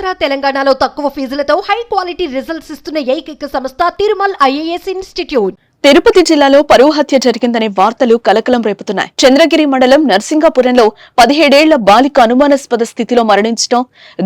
ఆంధ్ర తెలంగాణలో తక్కువ ఫీజులతో high quality results ఇస్తున్న ఏకైక సంస్థ తిరుమల్ ఐఏఎస్ ఇన్స్టిట్యూట్. తిరుపతి జిల్లాలో పరువు హత్య జరిగిందనే వార్తలు కలకలం రేపుతున్నాయి. చంద్రగిరి మండలం నర్సింగాపురంలో 17 ఏళ్ల బాలిక అనుమానాస్పద స్థితిలో మరణించడం,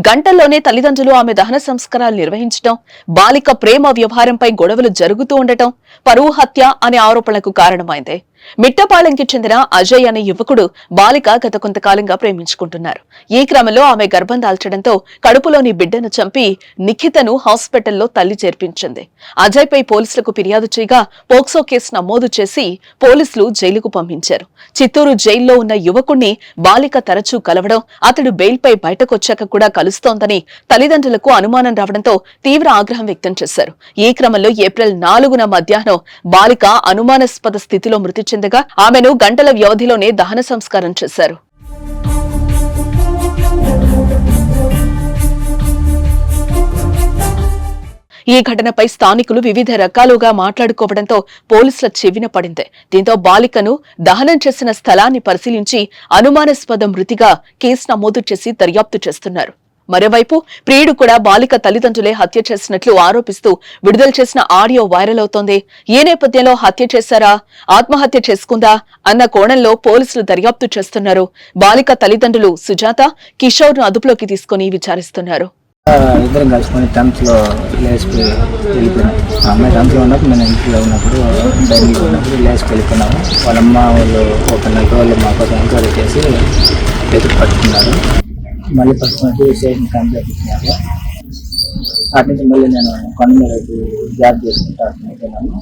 గంటల్లోనే తల్లిదండ్రులు ఆమె దహన సంస్కారాలు నిర్వహించడం, బాలిక ప్రేమ వ్యవహారంపై గొడవలు జరుగుతూ ఉండటం పరువు హత్య అనే ఆరోపణలకు కారణమైంది. మిట్టపాళెంకి చెందిన అజయ్ అనే యువకుడు బాలిక గత కొంతకాలంగా ప్రేమించుకుంటున్నారు. ఈ క్రమంలో ఆమె గర్భం దాల్చడంతో కడుపులోని బిడ్డను చంపి నిఖితను హాస్పిటల్లో తల్లి చేర్పించింది. అజయ్ పై పోలీసులకు ఫిర్యాదు చేయగా పోక్సో కేసు నమోదు చేసి పోలీసులు జైలుకు పంపించారు. చిత్తూరు జైల్లో ఉన్న యువకుణ్ణి బాలిక తరచూ కలవడం, అతడు బెయిల్పై బయటకొచ్చాక కూడా కలుస్తోందని తల్లిదండ్రులకు అనుమానం రావడంతో తీవ్ర ఆగ్రహం వ్యక్తం చేశారు. ఈ క్రమంలో ఏప్రిల్ 4న మధ్యాహ్నం బాలిక అనుమానాస్పద స్థితిలో మృతి చెందగా ఆమెను గంటల వ్యవధిలోనే దహన సంస్కారం చేశారు. ఈ ఘటనపై స్థానికులు వివిధ రకాలుగా మాట్లాడుకోవడంతో పోలీసుల చెవిన పడింది. దీంతో బాలికను దహనం చేసిన స్థలాన్ని పరిశీలించి అనుమానాస్పద మృతిగా కేసు నమోదు చేసి దర్యాప్తు చేస్తున్నారు. మరోవైపు ప్రియుడు కూడా బాలిక తల్లిదండ్రులే హత్య చేసినట్లు ఆరోపిస్తూ విడుదల చేసిన ఆడియో వైరల్ అవుతోంది. ఈ నేపథ్యంలో హత్య చేశారా, ఆత్మహత్య చేసుకుందా అన్న కోణంలో పోలీసులు దర్యాప్తు చేస్తున్నారు. బాలిక తల్లిదండ్రులు సుజాత, కిషోర్ ను అదుపులోకి తీసుకుని విచారిస్తున్నారు. ఇద్దరం కలుసుకొని 10th లో లేచిపోయి వెళ్ళిపోయినాం. అమ్మాయి 10th లో ఉన్నప్పుడు నేను ఇంట్లో ఉన్నప్పుడు డైరీలో ఉన్నప్పుడు లేచి వెళ్ళిపోయినాము. వాళ్ళమ్మ వాళ్ళు ఒక నెల రోజులు మా కోసం ఎంక్వైరీ చేసి ఎదురు పట్టుకున్నారు. మళ్ళీ పట్టుకున్నట్టు స్టేషన్ కంప్లైంట్ ఇచ్చినారు. అటు నుంచి మళ్ళీ నేను కొండ మీద జాబ్ చేసుకుంటా అయిపోయినాను.